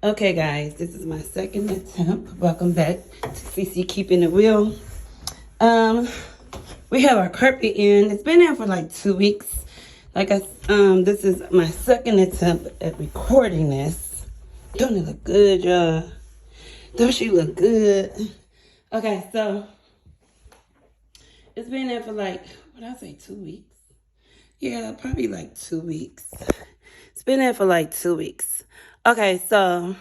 Okay, guys, this is my second attempt. Welcome back to CC Keeping It Real. We have our carpet in. It's been in for like 2 weeks. This is my second attempt at recording this. Don't it look good, y'all? Don't she look good? Okay, so it's been in for like, what did I say, 2 weeks? Yeah, probably like 2 weeks. It's been in for like 2 weeks. Okay, so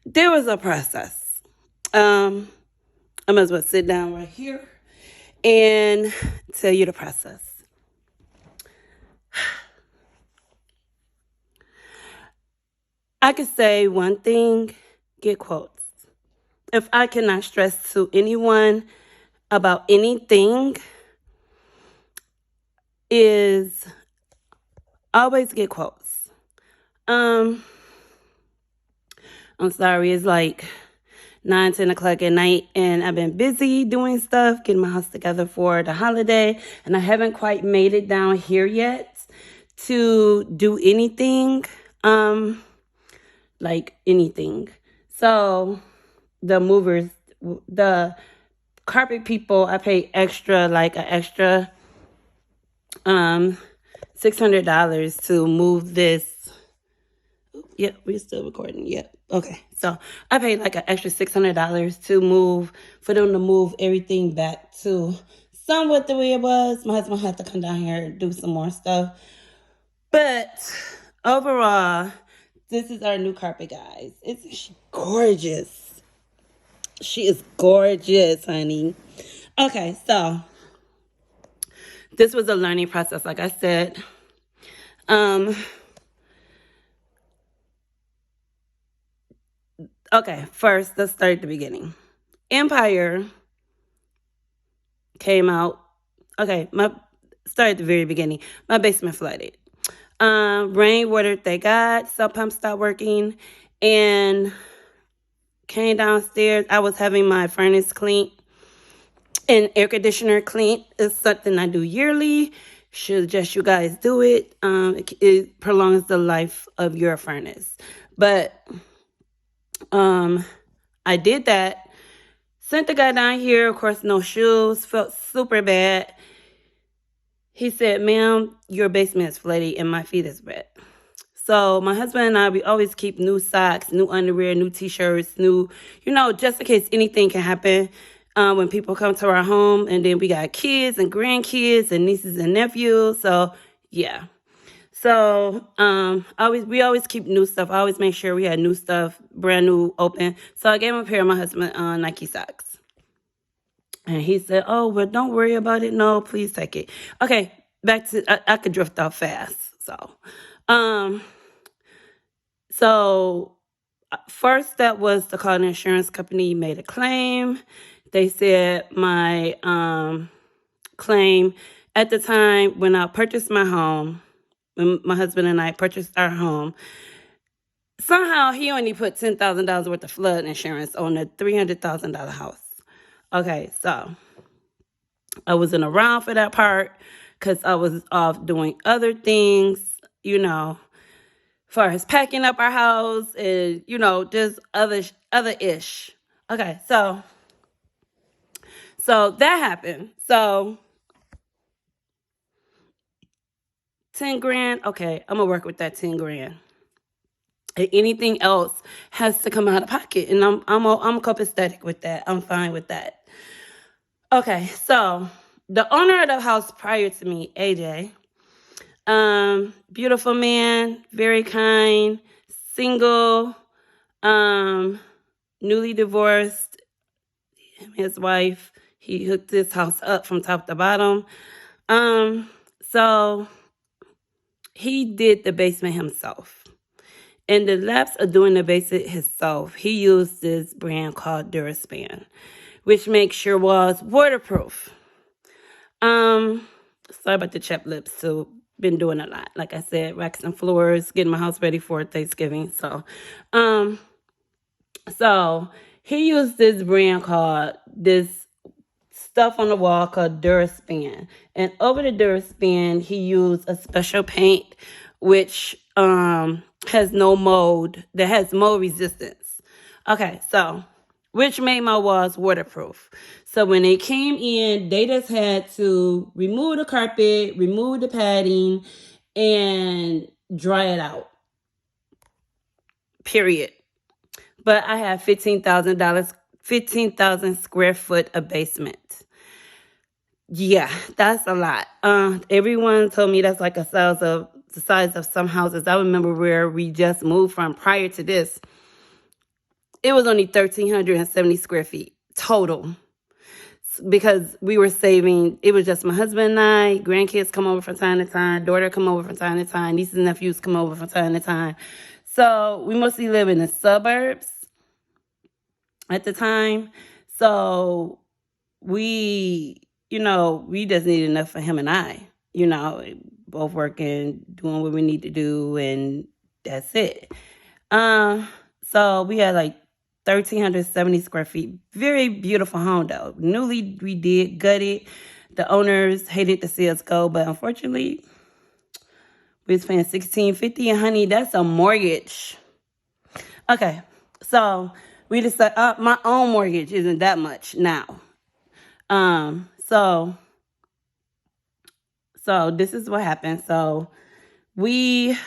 there was a process. I might as well sit down right here and tell you the process. I could say one thing, get quotes. If I cannot stress to anyone about anything, is always get quotes. I'm sorry, it's like 9, 10 o'clock at night, and I've been busy doing stuff, getting my house together for the holiday, and I haven't quite made it down here yet to do anything, like anything. So the carpet people, I pay extra, like an extra $600 to move this. Yep, we're still recording. Yep. Okay. So I paid like an extra $600 for them to move everything back to somewhat the way it was. My husband had to come down here and do some more stuff. But overall, this is our new carpet, guys. It's gorgeous. She is gorgeous, honey. Okay, so this was a learning process, like I said. Okay, first, let's start at the beginning. Empire came out. Okay, start at the very beginning. My basement flooded. Rainwater, thank God. Sub pump stopped working, and came downstairs. I was having my furnace cleaned and air conditioner cleaned. It's something I do yearly. Should just you guys do it. It prolongs the life of your furnace. But I did that. Sent the guy down here, of course, no shoes, felt super bad. He said, ma'am, your basement is flooded and my feet is wet. So my husband and I, we always keep new socks, new underwear, new t-shirts, just in case anything can happen when people come to our home. And then we got kids and grandkids and nieces and nephews. So, yeah. So we always keep new stuff. I always make sure we had new stuff, brand new, open. So I gave him a pair of my husband Nike socks. And he said, oh, well, don't worry about it. No, please take it. Okay, back to, I could drift off fast. So first step was to call the insurance company, made a claim. They said my claim at the time when I purchased my home, when my husband and I purchased our home, somehow he only put $10,000 worth of flood insurance on a $300,000 house. Okay, so I wasn't around for that part because I was off doing other things, far as packing up our house and, just other ish. Okay, so that happened. So 10 grand, okay, I'm gonna work with that 10 grand. And anything else has to come out of pocket, and I'm copacetic with that. I'm fine with that. Okay, so the owner of the house prior to me, AJ, beautiful man, very kind, single, newly divorced. His wife, he hooked this house up from top to bottom. So he did the basement himself. In the lapse of doing the basement himself, he used this brand called Duraspan, which makes your walls waterproof. Sorry about the chapped lips too. Been doing a lot. Like I said, racks and floors, getting my house ready for Thanksgiving. So he used this brand called this stuff on the wall called Duraspan. And over the Duraspan, he used a special paint which has no mold, that has mold resistance. Okay, so which made my walls waterproof. So when they came in, they just had to remove the carpet, remove the padding, and dry it out. Period. But I have $15,000, 15,000 square foot of basement. Yeah, that's a lot. Everyone told me that's like the size of some houses. I remember where we just moved from prior to this. It was only 1,370 square feet total, because we were saving. It was just my husband and I. Grandkids come over from time to time. Daughter come over from time to time. Nieces and nephews come over from time to time. So we mostly live in the suburbs at the time. So we just needed enough for him and I, both working, doing what we need to do, and that's it. So we had like 1,370 square feet. Very beautiful home though. Newly redid, gutted. The owners hated to see us go, but unfortunately, we was paying $1,650, and honey, that's a mortgage. Okay, so we decided my own mortgage isn't that much now. So this is what happened. So we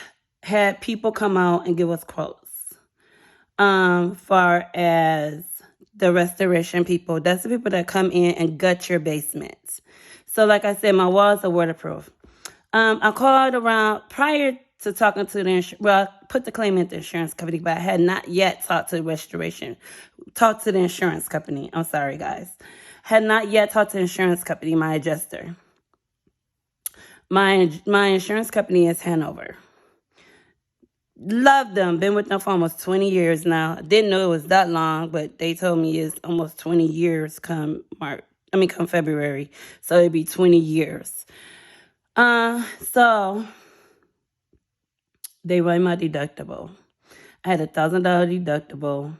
had people come out and give us quotes. Far as the restoration people, that's the people that come in and gut your basements. So like I said, my walls are waterproof. I called around prior to talking to I put the claim into the insurance company, but I had not yet talked to the insurance company. I'm sorry, guys. Had not yet talked to the insurance company, my adjuster. My insurance company is Hanover. Love them. Been with them for almost 20 years now. Didn't know it was that long, but they told me it's almost 20 years come February. So it'd be 20 years. So they run my deductible. I had $1,000 deductible.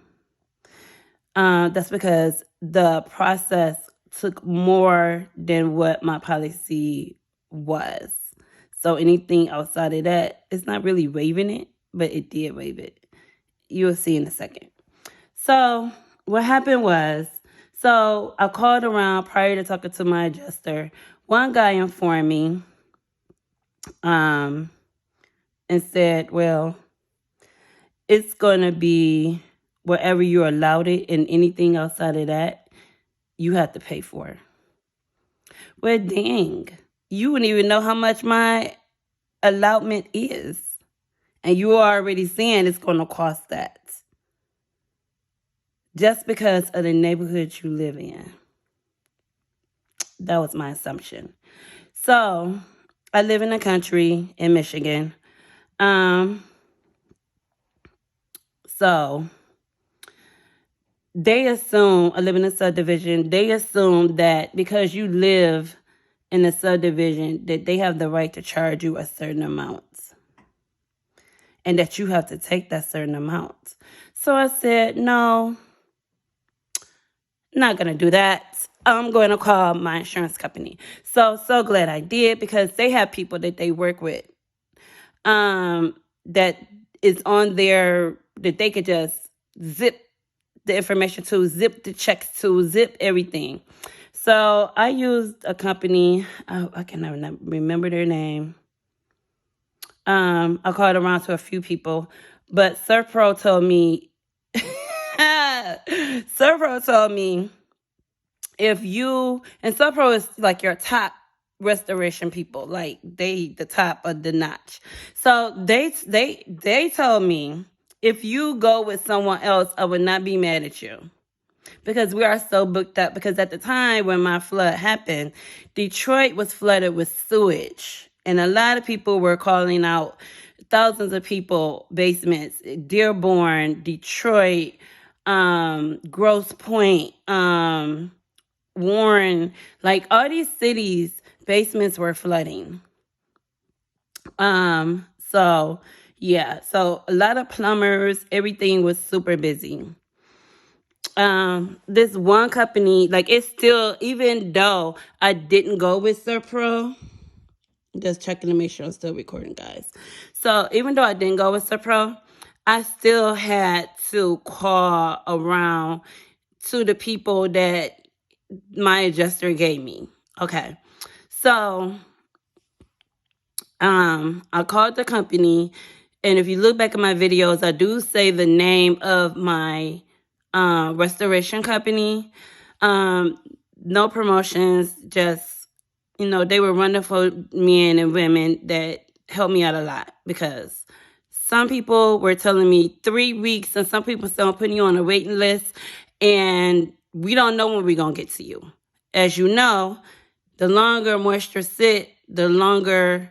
That's because the process took more than what my policy was. So anything outside of that, it's not really waiving it, but it did waive it. You'll see in a second. So what happened was, I called around prior to talking to my adjuster. One guy informed me and said, well, it's going to be wherever you're allowed it, and anything outside of that, you have to pay for. Well, dang, you wouldn't even know how much my allotment is. And you are already saying it's going to cost that. Just because of the neighborhood you live in. That was my assumption. So, I live in the country in Michigan. So, they assume, I live in a subdivision, they assume that because you live in a subdivision, that they have the right to charge you a certain amount. And that you have to take that certain amount. So I said, no, not going to do that. I'm going to call my insurance company. So glad I did, because they have people that they work with that is on there that they could just zip the information to, zip the checks to, zip everything. So I used a company. I cannot remember their name. I called around to a few people, but Serpro told me, and Serpro is like your top restoration people, like the top of the notch. So they told me, if you go with someone else, I would not be mad at you. Because we are so booked up. Because at the time when my flood happened, Detroit was flooded with sewage. And a lot of people were calling out, thousands of people, basements, Dearborn, Detroit, Grosse Pointe, Warren, like all these cities, basements were flooding. So a lot of plumbers, everything was super busy. This one company, like, it's still, even though I didn't go with Serpro, just checking to make sure I'm still recording, guys. So even though I didn't go with Supro, I still had to call around to the people that my adjuster gave me. Okay. So I called the company, and if you look back at my videos, I do say the name of my restoration company. No promotions, just they were wonderful men and women that helped me out a lot, because some people were telling me 3 weeks, and some people still putting you on a waiting list, and we don't know when we're gonna get to you. As you know, the longer moisture sit, the longer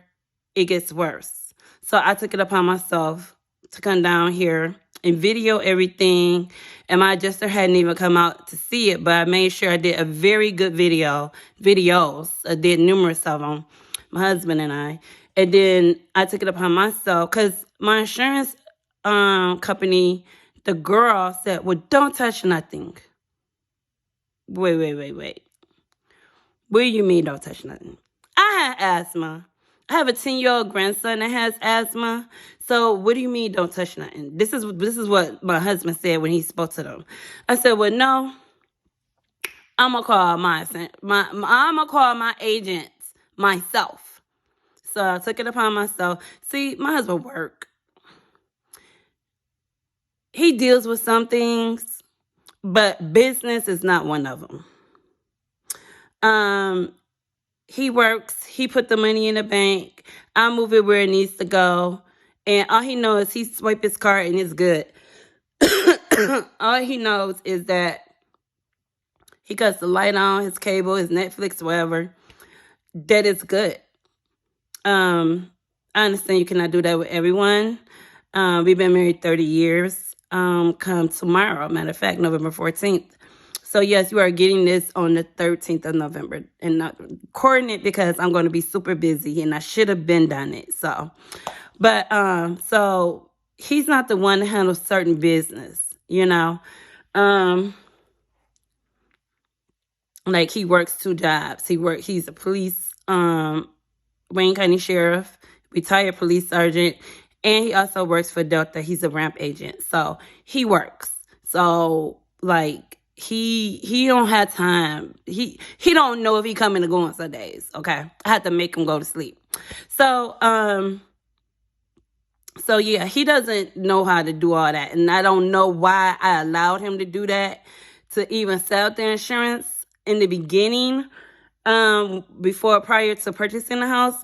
it gets worse. So I took it upon myself to come down here and video everything. And my adjuster hadn't even come out to see it, but I made sure I did a very good videos. I did numerous of them, my husband and I. And then I took it upon myself, because my insurance company, the girl said, well, don't touch nothing. Wait. What do you mean don't touch nothing? I had asthma. I have a 10-year-old grandson that has asthma. So what do you mean don't touch nothing? This is what my husband said when he spoke to them. I said, well, no, I'm gonna call I'm gonna call my agents myself. So I took it upon myself. See, my husband work. He deals with some things, but business is not one of them. He works, he put the money in the bank, I move it where it needs to go, and all he knows is he swipe his card and it's good. All he knows is that he cuts the light on, his cable, his Netflix, whatever, that it's good. I understand you cannot do that with everyone. We've been married 30 years. Come tomorrow, matter of fact, November 14th. So yes, you are getting this on the 13th of November, and not recording it because I'm going to be super busy, and I should have been done it. So he's not the one that handles certain business, like he works 2 jobs. He's a police, Wayne County Sheriff, retired police sergeant, and he also works for Delta. He's a ramp agent. So he works. So like he don't have time. He don't know if he coming to go on some days. Okay. I had to make him go to sleep. So yeah, he doesn't know how to do all that. And I don't know why I allowed him to do that, to even sell the insurance in the beginning, prior to purchasing the house,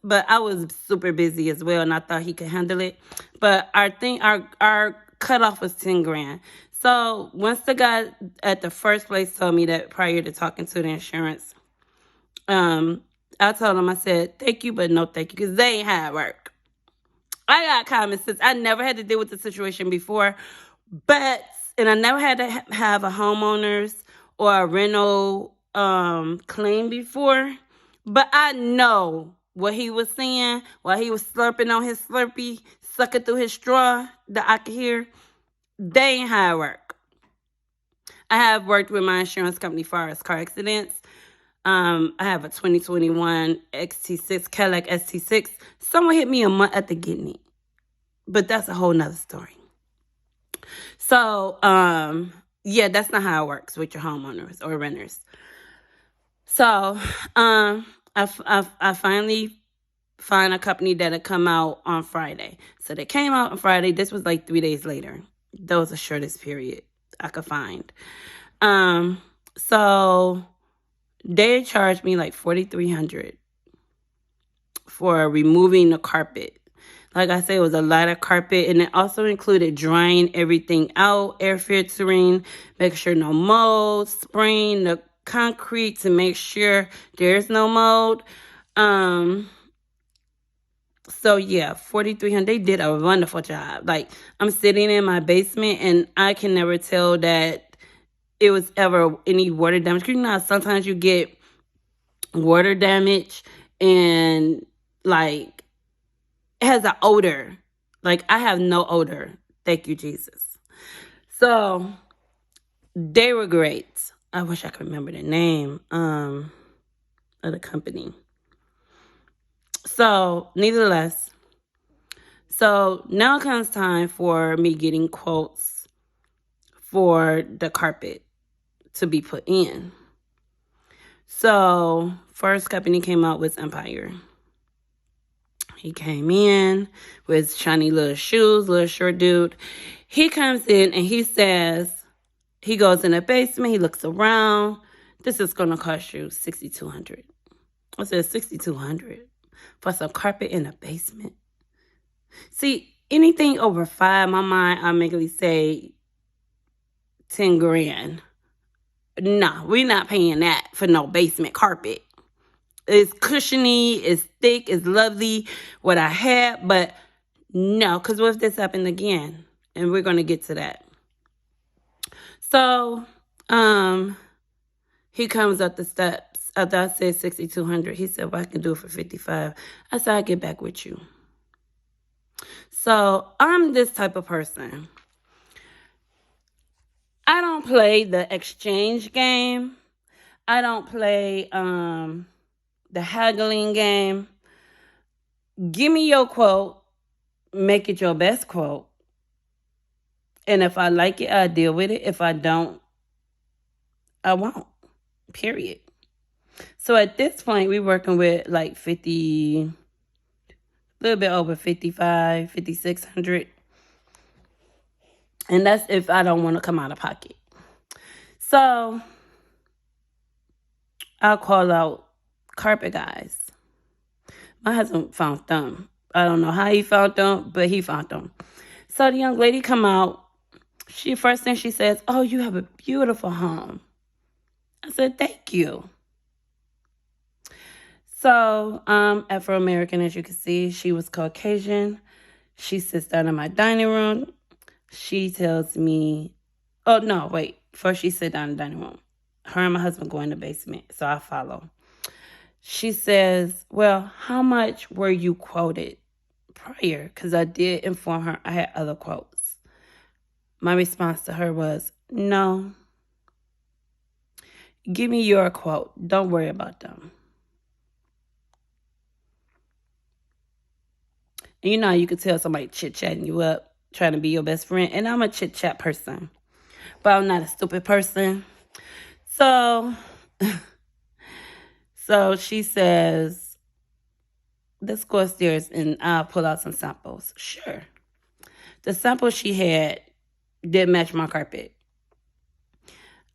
but I was super busy as well, and I thought he could handle it. But our cutoff was 10 grand. So once the guy at the first place told me that prior to talking to the insurance, I told him, I said, thank you, but no thank you, because they ain't how it work. I got common sense. I never had to deal with the situation before, and I never had to have a homeowner's or a rental claim before, but I know what he was saying while he was slurping on his Slurpee, sucking through his straw that I could hear. They ain't how it work. I have worked with my insurance company as far as car accidents. I have a 2021 XT6, Cadillac ST6. Someone hit me a month after getting it, but that's a whole nother story. So, yeah, that's not how it works with your homeowners or renters. So, I finally find a company that'll come out on Friday. So they came out on Friday. This was like 3 days later. That was the shortest period I could find. So they charged me like $4,300 for removing the carpet. Like I said, it was a lot of carpet, and it also included drying everything out, air filtering, making sure no mold, spraying the concrete to make sure there's no mold. So yeah, $4,300. They did a wonderful job. Like, I'm sitting in my basement, and I can never tell that it was ever any water damage. You know, sometimes you get water damage, and like it has an odor. Like, I have no odor. Thank you, Jesus. So they were great. I wish I could remember the name of the company. So, nevertheless, So now comes time for me getting quotes for the carpet to be put in. So first company came out was Empire. He came in with shiny little shoes, little short dude. He comes in and he says, he goes in the basement, he looks around. This is going to cost you $6,200. I said, $6,200 for some carpet in the basement. See, anything over 5, my mind, I immediately say 10 grand. No, we're not paying that for no basement carpet. It's cushiony, it's thick, it's lovely, what I had, but no, because what if this happened again? And we're going to get to that. So, he comes up the steps. After I said $6,200, he said, well, I can do it for $55. I said, I'll get back with you. So, I'm this type of person. I don't play the exchange game. I don't play the haggling game. Give me your quote. Make it your best quote. And if I like it, I'll deal with it. If I don't, I won't. Period. So at this point, we're working with like 50, a little bit over 55, 5,600. And that's if I don't want to come out of pocket. So I'll call out carpet guys. My husband found them. I don't know how he found them, but he found them. So the young lady come out. First thing she says, oh, you have a beautiful home. I said, thank you. So, Afro-American, as you can see, she was Caucasian. She sits down in my dining room. She tells me, oh, no, wait. First she sit down in the dining room. Her and my husband go in the basement, so I follow. She says, well, how much were you quoted prior? Because I did inform her I had other quotes. My response to her was, no. Give me your quote. Don't worry about them. And you know, you could tell somebody chit-chatting you up, trying to be your best friend. And I'm a chit-chat person. But I'm not a stupid person. So she says, let's go upstairs and I'll pull out some samples. Sure. The sample she had did match my carpet.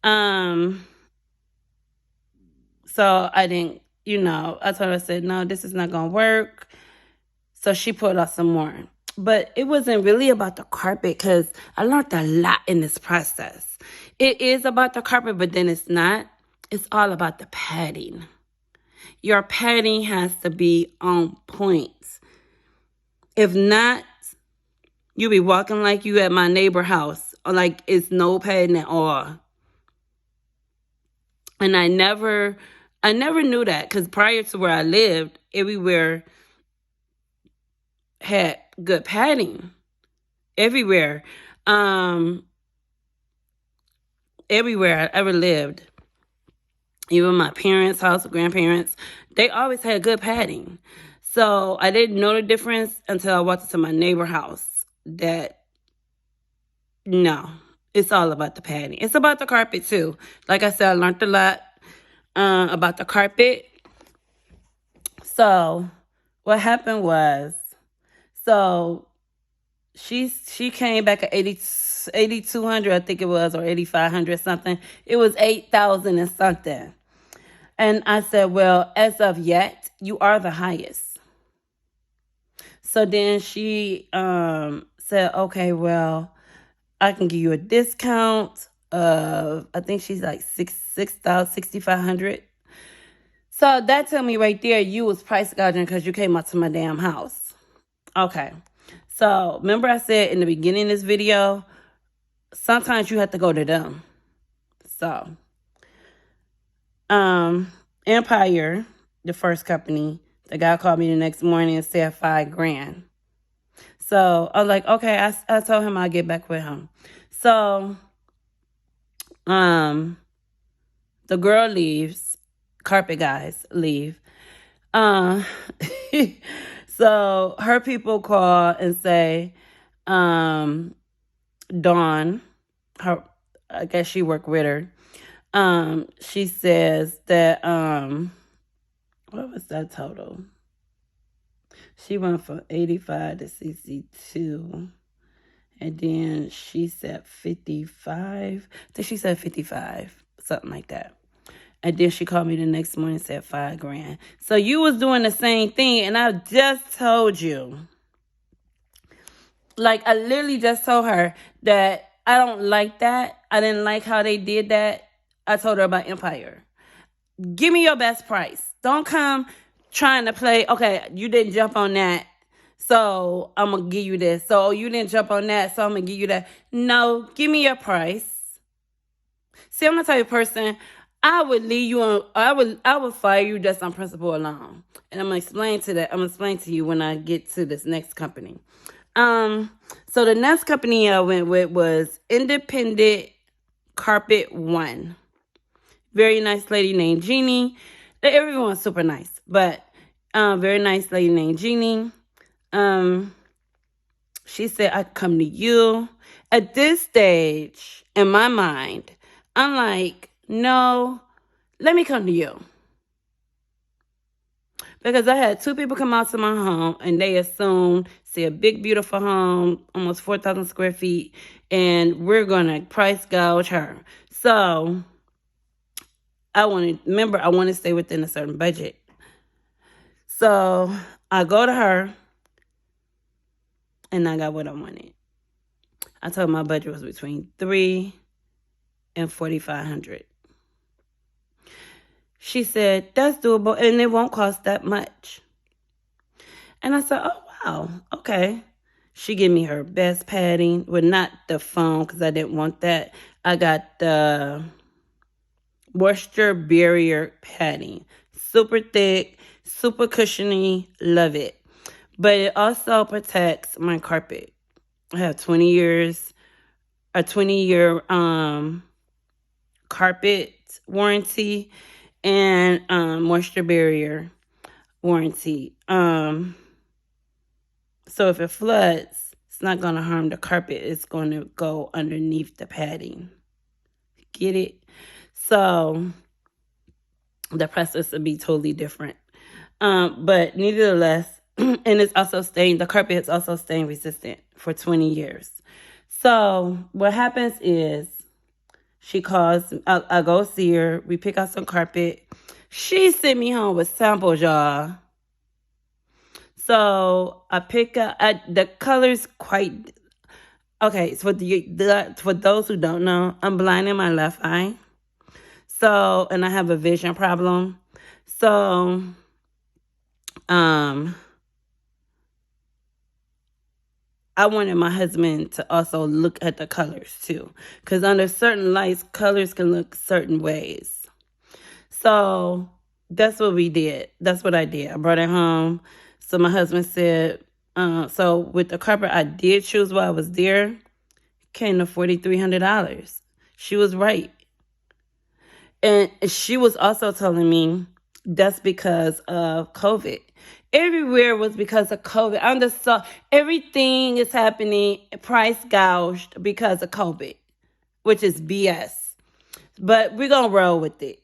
So I didn't, I told her, I said, no, this is not going to work. So she pulled out some more. But it wasn't really about the carpet because I learned a lot in this process. It is about the carpet, but then it's not. It's all about the padding. Your padding has to be on point. If not, you'll be walking like you at my neighbor house, or like it's no padding at all. And I never knew that because prior to where I lived, everywhere had good padding. Everywhere. Everywhere I ever lived, even my parents' house, grandparents, they always had good padding. So I didn't know the difference until I walked into my neighbor house that, no, it's all about the padding. It's about the carpet too. Like I said, I learned a lot about the carpet. So what happened was, so she came back at 8,200, I think it was, or 8,500 something. It was 8,000 and something. And I said, well, as of yet, you are the highest. So then she said, okay, well, I can give you a discount of, I think she's like 6,500. So that told me right there, you was price gouging because you came out to my damn house. Okay. So remember I said in the beginning of this video, sometimes you have to go to them. So, Empire, the first company, the guy called me the next morning and said $5,000. So I was like, okay, I told him I'll get back with him. So, the girl leaves, carpet guys leave. So her people call and say, Dawn, her, I guess she worked with her. She says that what was that total? She went from 85 to 62. And then she said 55. I think she said 55, something like that. And then she called me the next morning and said $5,000. So you was doing the same thing, and I just told you. Like, I literally just told her that I don't like that. I didn't like how they did that. I told her about Empire. Give me your best price. Don't come trying to play, okay, you didn't jump on that, so I'm going to give you this. So you didn't jump on that, so I'm going to give you that. No, give me your price. See, I'm the type of person, I would leave you on, I would fire you just on principle alone. And I'm going to explain to that. I'm going to explain to you when I get to this next company. So the next company I went with was Independent Carpet One. Very nice lady named Jeannie. Everyone's super nice, but very nice lady named Jeannie. She said, I come to you. At this stage, in my mind, I'm like, no, let me come to you. Because I had two people come out to my home, and they assumed, see a big, beautiful home, almost 4,000 square feet, and we're going to price gouge her. So I want to stay within a certain budget. So I go to her, and I got what I wanted. I told her my budget was between $3,000 and $4,500. She said, that's doable, and it won't cost that much. And I said, oh, wow, okay. She gave me her best padding. Well, not the foam, because I didn't want that. I got the moisture barrier padding. Super thick, super cushiony, love it. But it also protects my carpet. I have 20-year carpet warranty and moisture barrier warranty. So if it floods, it's not going to harm the carpet. It's going to go underneath the padding. Get it? So the process will be totally different. But nevertheless, and it's also the carpet is also stain resistant for 20 years. So what happens is she calls, I go see her, we pick out some carpet. She sent me home with samples, y'all. So I pick up, the color's quite, okay, so for those who don't know, I'm blind in my left eye. So, and I have a vision problem. So, I wanted my husband to also look at the colors too. Because under certain lights, colors can look certain ways. So that's what we did. That's what I did. I brought it home. So my husband said, so with the carpet I did choose while I was there, it came to $4,300. She was right. And she was also telling me that's because of COVID. Everywhere was because of COVID. Everything is happening, price gouged because of COVID, which is BS. But we're going to roll with it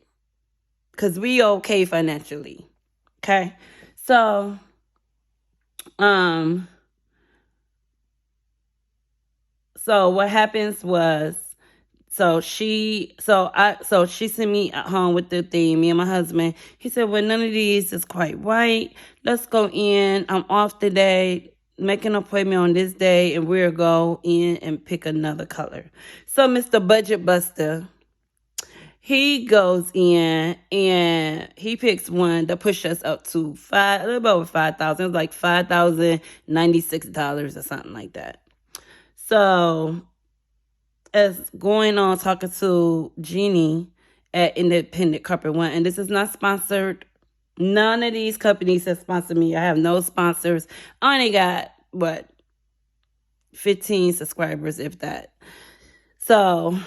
because we okay financially. Okay? So, so what happens was, so she sent me at home with the thing, me and my husband. He said, well, none of these is quite white. Let's go in. I'm off today. Make an appointment on this day, and we'll go in and pick another color. So Mr. Budget Buster, he goes in and he picks one that push us up to a little over 5,000. It was like $5,096 or something like that. So as going on talking to Jeannie at Independent Carpet One, and this is not sponsored. None of these companies have sponsored me. I have no sponsors. I only got 15 subscribers, if that. So,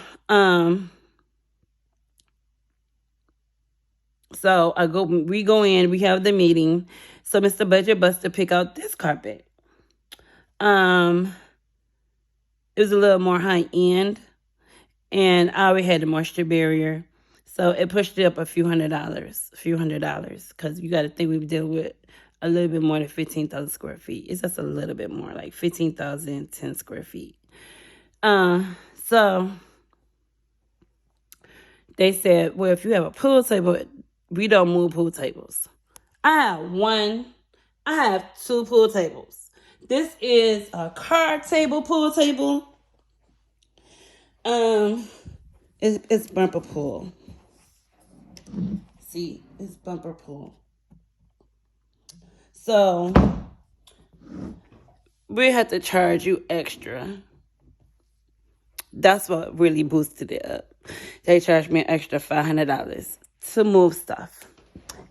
we go in, we have the meeting. So Mr. Budget Buster picked out this carpet. It was a little more high end, and I already had the moisture barrier, so it pushed it up a few hundred dollars, because you got to think we deal with a little bit more than 15,000 square feet. It's just a little bit more, like 15,010 square feet. So they said, well, if you have a pool table, we don't move pool tables. I have two pool tables. This is a card table pool table. It's bumper pool. See, it's bumper pool. So we had to charge you extra. That's what really boosted it up. They charged me an extra $500 to move stuff.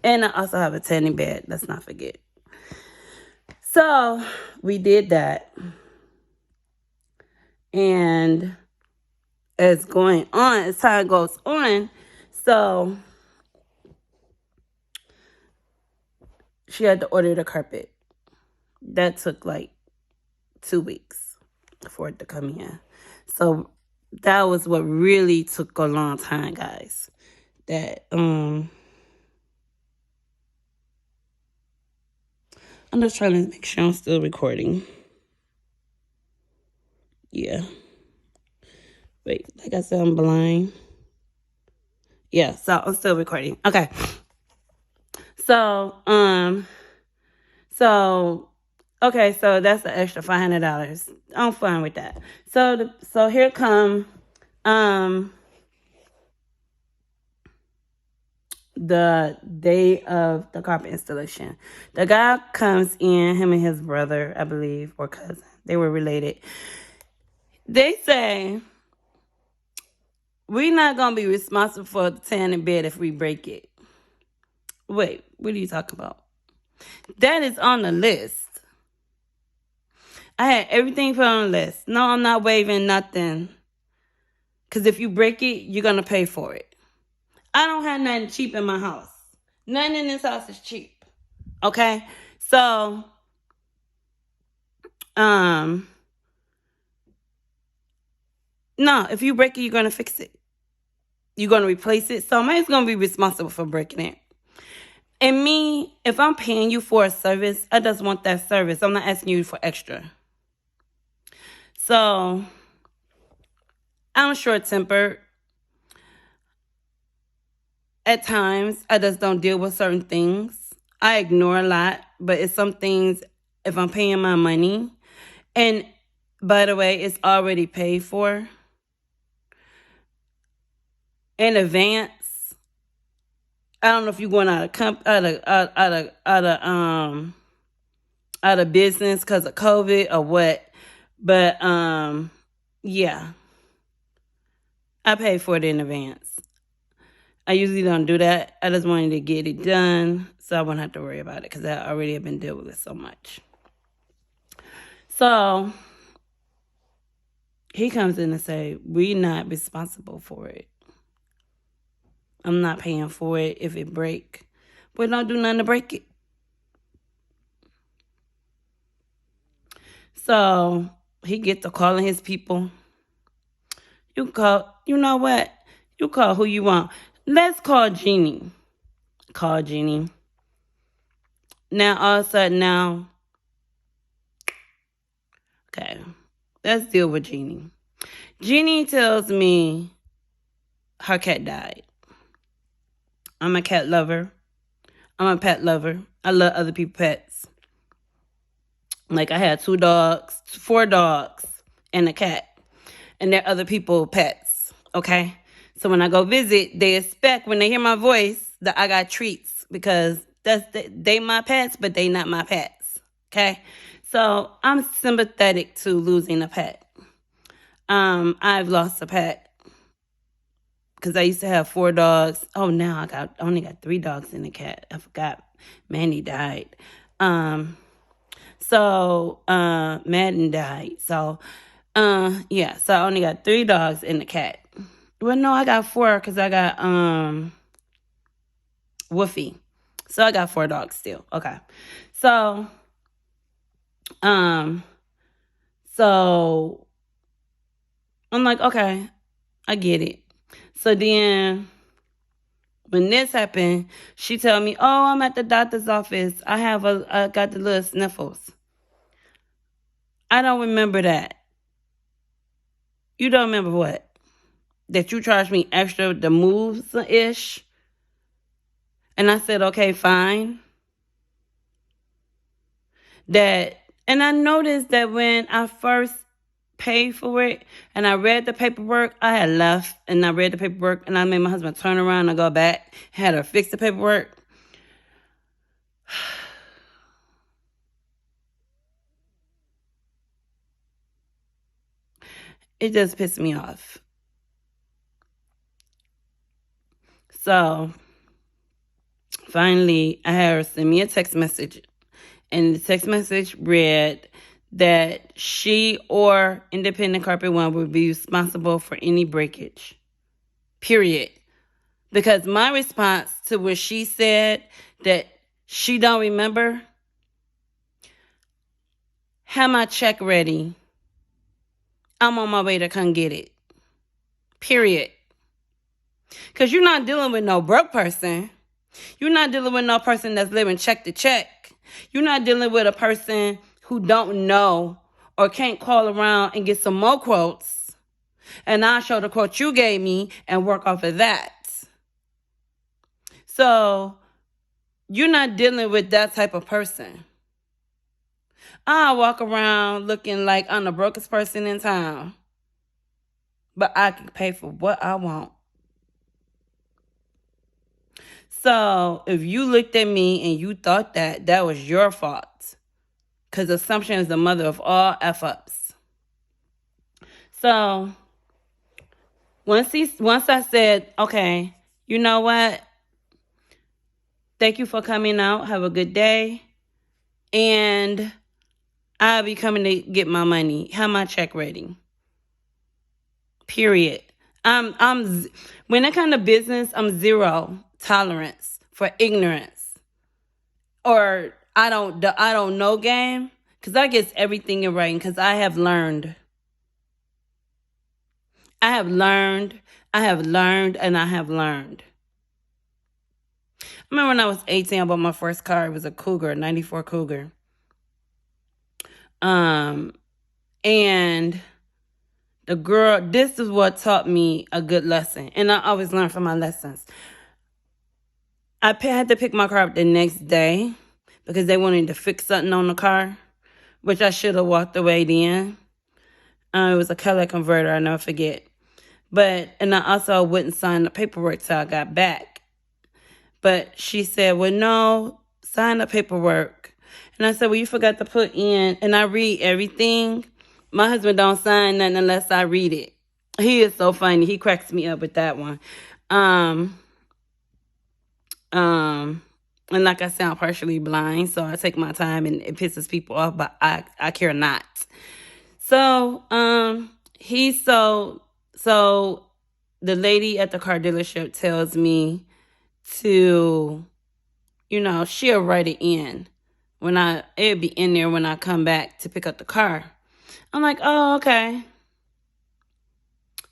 And I also have a tanning bed, let's not forget. So we did that. And as time goes on, so she had to order the carpet. That took like 2 weeks for it to come in. So that was what really took a long time, guys. That I'm just trying to make sure I'm still recording. Yeah. Wait, like I said, I'm blind. Yeah, so I'm still recording. Okay. So okay, so that's the extra $500. I'm fine with that. So here come the day of the carpet installation. The guy comes in, him and his brother, I believe, or cousin. They were related. They say, we're not going to be responsible for the tanning bed if we break it. Wait, what are you talking about? That is on the list. I had everything put on the list. No, I'm not waiving nothing. Because if you break it, you're going to pay for it. I don't have nothing cheap in my house. Nothing in this house is cheap. Okay? So, no, if you break it, you're going to fix it. You're going to replace it. Somebody's going to be responsible for breaking it. And me, if I'm paying you for a service, I just want that service. I'm not asking you for extra. So, I'm short-tempered. At times, I just don't deal with certain things. I ignore a lot, but it's some things, if I'm paying my money, and by the way, it's already paid for in advance. I don't know if you're going out of business because of COVID or what, but yeah, I pay for it in advance. I usually don't do that. I just wanted to get it done so I won't have to worry about it because I already have been dealing with it so much. So he comes in and say, we're not responsible for it. I'm not paying for it if it break. But don't do nothing to break it. So he gets to calling his people. You know what? You call who you want. Let's call Jeannie. Call Jeannie. Now, all of a sudden, okay, let's deal with Jeannie. Jeannie tells me her cat died. I'm a cat lover. I'm a pet lover. I love other people's pets. Like, I had 4 dogs, and a cat. And they're other people's pets, okay? So when I go visit, they expect, when they hear my voice, that I got treats. Because they my pets, but they not my pets, okay? So I'm sympathetic to losing a pet. I've lost a pet. Because I used to have 4 dogs. Oh, now I only got 3 dogs and a cat. I forgot. Manny died. Madden died. So, yeah. So I only got 3 dogs and a cat. Well, no, I got 4 because I got Woofy. So I got 4 dogs still. Okay. So, so I'm like, okay, I get it. So then when this happened, she told me, oh, I'm at the doctor's office. I got the little sniffles. I don't remember that. You don't remember what? That you charged me extra the moves-ish? And I said, okay, fine. And I noticed that when I first paid for it and I read the paperwork, I had left and I read the paperwork and I made my husband turn around and go back, had her fix the paperwork. It just pissed me off. So finally, I had her send me a text message, and the text message read that she or Independent Carpet One would be responsible for any breakage. Period. Because my response to what she said that she don't remember, have my check ready. I'm on my way to come get it. Period. Because you're not dealing with no broke person. You're not dealing with no person that's living check to check. You're not dealing with a person who don't know or can't call around and get some more quotes. And I'll show the quote you gave me and work off of that. So you're not dealing with that type of person. I walk around looking like I'm the brokest person in town. But I can pay for what I want. So if you looked at me and you thought that was your fault. Because assumption is the mother of all F-ups. So once I said, okay, you know what? Thank you for coming out. Have a good day. And I'll be coming to get my money. Have my check ready. Period. When it comes to business, I'm zero tolerance for ignorance or I don't know game, because I get everything in writing, because I have learned. I have learned, and I have learned. I remember when I was 18, I bought my first car. It was a Cougar, a 94 Cougar. And the girl, this is what taught me a good lesson. And I always learn from my lessons. I had to pick my car up the next day because they wanted to fix something on the car, which I should have walked away then. It was a color converter, I'll never forget. And I also wouldn't sign the paperwork till I got back. But she said, well, no, sign the paperwork. And I said, well, you forgot to put in, and I read everything. My husband don't sign nothing unless I read it. He is so funny. He cracks me up with that one. And like I said, I'm partially blind, so I take my time and it pisses people off, but I care not. So, so the lady at the car dealership tells me to, she'll write it in it'll be in there when I come back to pick up the car. I'm like, oh, okay.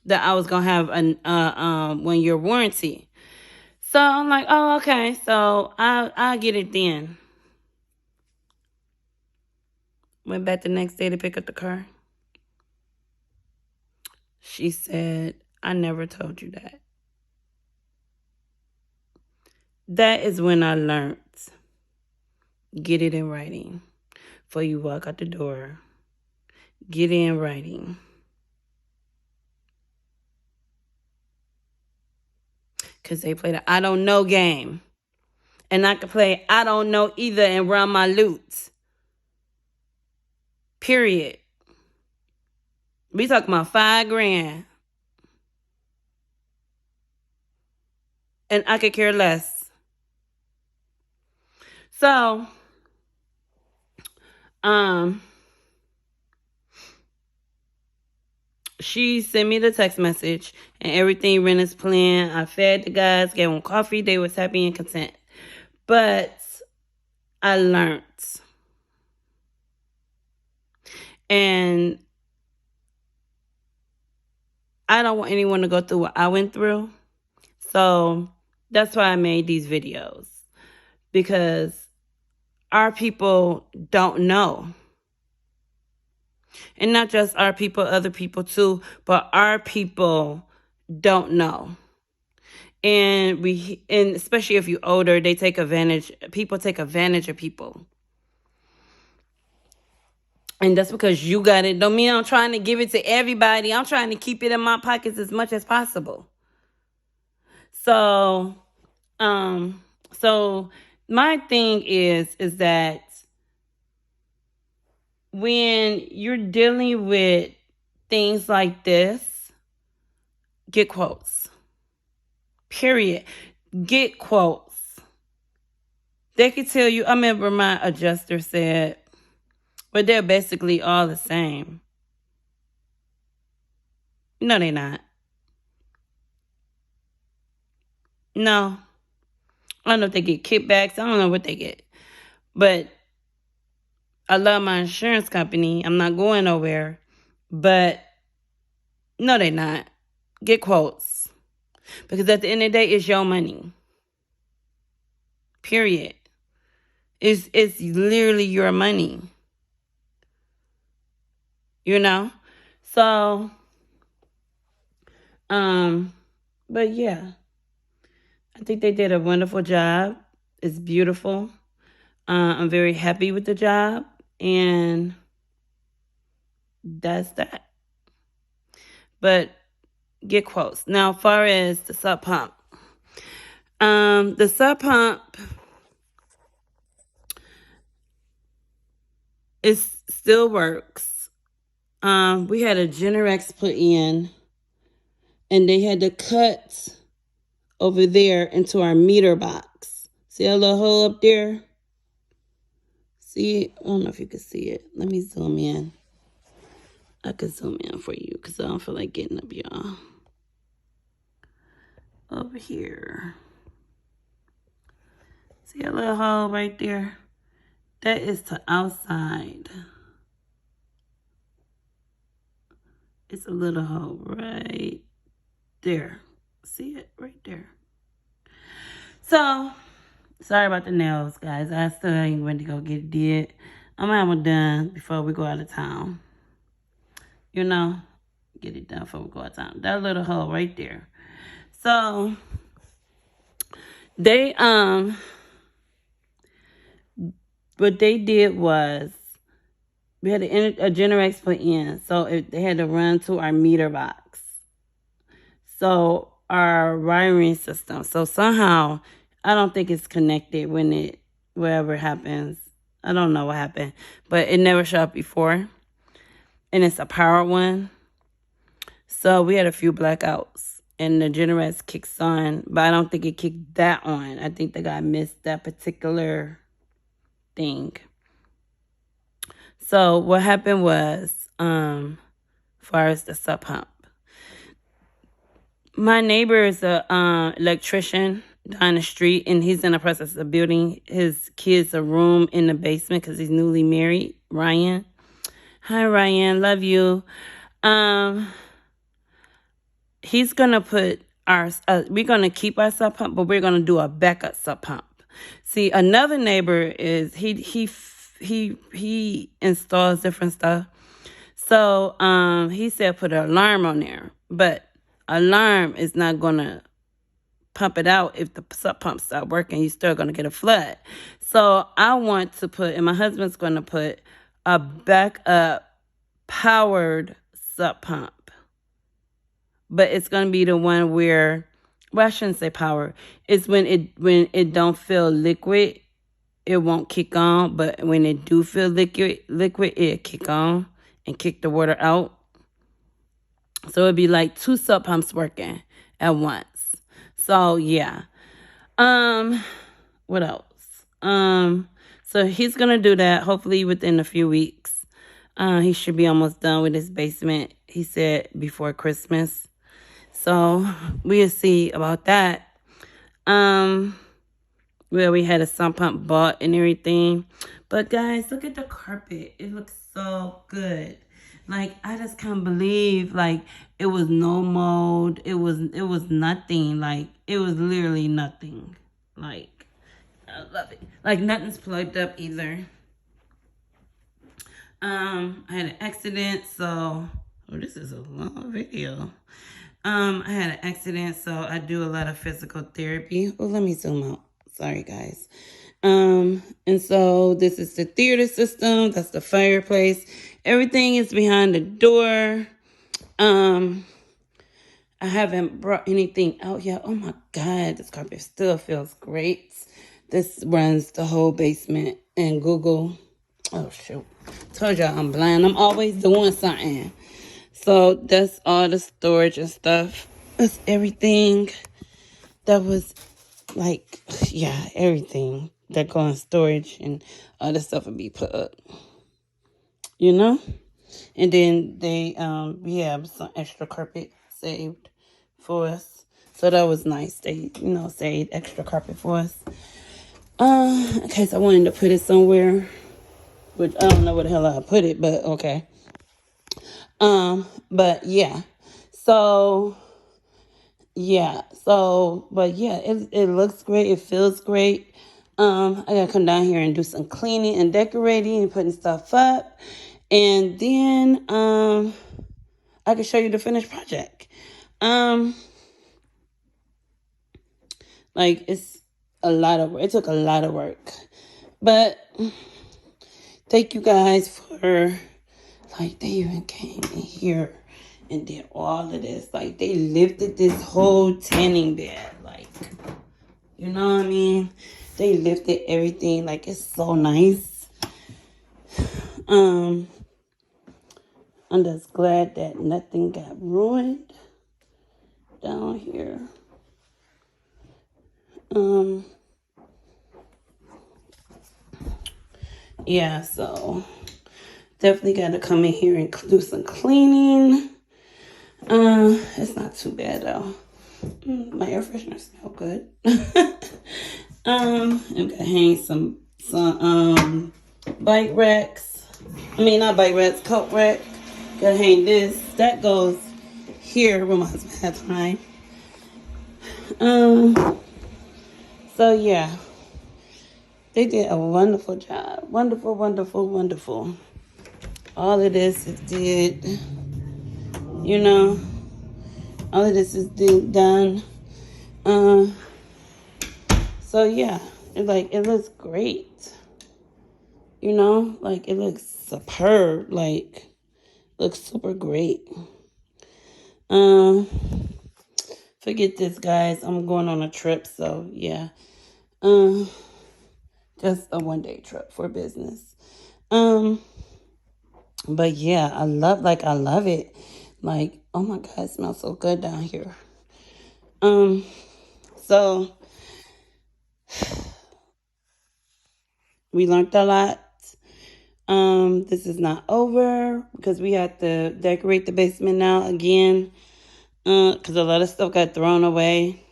That I was gonna have a 1-year warranty. So I'm like, oh, okay. So I'll get it then. Went back the next day to pick up the car. She said, I never told you that. That is when I learned. Get it in writing. Before you walk out the door, get it in writing. Because they play the I don't know game. And I can play I don't know either and run my loot. Period. We talking about $5,000. And I could care less. So, she sent me the text message and everything ran as planned. I fed the guys, gave them coffee. They was happy and content. But I learned. And I don't want anyone to go through what I went through. So that's why I made these videos. Because our people don't know. And not just our people, other people too, but our people don't know. And especially if you're older, people take advantage of people. And that's because you got it. Don't mean I'm trying to give it to everybody. I'm trying to keep it in my pockets as much as possible. So, so my thing is that when you're dealing with things like this, get quotes. Period. Get quotes. They could tell you, I remember my adjuster said, but they're basically all the same. No, they're not. No. I don't know if they get kickbacks. I don't know what they get. But I love my insurance company. I'm not going nowhere. But no, they're not. Get quotes. Because at the end of the day, it's your money. Period. It's literally your money. You know? So, but yeah. I think they did a wonderful job. It's beautiful. I'm very happy with the job. And that's that. But get quotes. Now, as far as the sub pump. The sub pump still works. We had a Generex put in, and they had to cut over there into our meter box. See a little hole up there? See? I don't know if you can see it. Let me zoom in. I can zoom in for you because I don't feel like getting up, y'all. Over here. See a little hole right there? That is to outside. It's a little hole right there. See it right there. So, sorry about the nails, guys. I still ain't ready to go get it did. I'm gonna have them done before we go out of town. You know, get it done before we go out of town. That little hole right there. So, they, what they did was, we had a Generex put in, so they had to run to our meter box. So our wiring system. So somehow, I don't think it's connected wherever it happens. I don't know what happened, but it never showed up before. And it's a power one. So we had a few blackouts, and the Generex kicks on, but I don't think it kicked that on. I think the guy missed that particular thing. So what happened was, as far as the sub pump, my neighbor is a electrician down the street, and he's in the process of building his kids a room in the basement because he's newly married. Ryan, hi Ryan, love you. He's gonna put we're gonna keep our sub pump, but we're gonna do a backup sub pump. See, another neighbor is he installs different stuff. So he said put an alarm on there, but alarm is not gonna pump it out. If the sub pump stop working, you're still gonna get a flood. So I want to put, and my husband's gonna put a backup powered sub pump, but it's gonna be the one where, well, I shouldn't say power. It's when it don't feel liquid, it won't kick on. But when it do feel liquid, it kick on and kick the water out. So it'd be like 2 sub pumps working at once. So yeah. What else? So he's gonna do that hopefully within a few weeks. He should be almost done with his basement, he said, before Christmas. So we'll see about that. where we had a sump pump bought and everything. But guys, look at the carpet. It looks so good. Like, I just can't believe, like, it was no mold. It was nothing. Like, it was literally nothing. Like, I love it. Like, nothing's plugged up either. I had an accident, so this is a long video. I had an accident, so I do a lot of physical therapy. Oh, let me zoom out. Sorry, guys. And so this is the theater system. That's the fireplace. Everything is behind the door. I haven't brought anything out yet. Oh my God, this carpet still feels great. This runs the whole basement and Google. Oh shoot. Told y'all I'm blind. I'm always doing something. So that's all the storage and stuff. That's everything that was like, yeah, everything that go in storage and all the stuff would be put up. You know? And then they we have some extra carpet saved for us. So that was nice. They, saved extra carpet for us. In case I wanted to put it somewhere. Which I don't know where the hell I put it, but okay. But yeah. So but yeah, it looks great. It feels great. I gotta come down here and do some cleaning and decorating and putting stuff up. And then I can show you the finished project. Like it's a lot of work. It took a lot of work. But thank you guys for they even came in here and did all of this. Like they lifted this whole tanning bed. Like, you know what I mean? They lifted everything. Like it's so nice. I'm just glad that nothing got ruined down here. Yeah, so definitely got to come in here and do some cleaning. It's not too bad though. My air freshener smells good. I'm gonna hang some bike racks. I mean, not bike racks, coat rack. Gotta hang this. That goes here where my husband has time. So yeah, they did a wonderful job. Wonderful, wonderful, wonderful. All of this is did, all of this is done. So yeah, it looks great. It looks superb. Looks super great. Forget this, guys. I'm going on a trip, so yeah. Just a one-day trip for business. But yeah, I love it. Like, oh my God, it smells so good down here. So we learned a lot. This is not over because we have to decorate the basement now again. Because a lot of stuff got thrown away.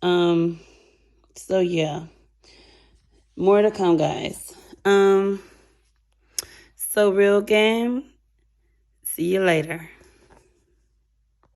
So yeah, more to come, guys. So real game. See you later.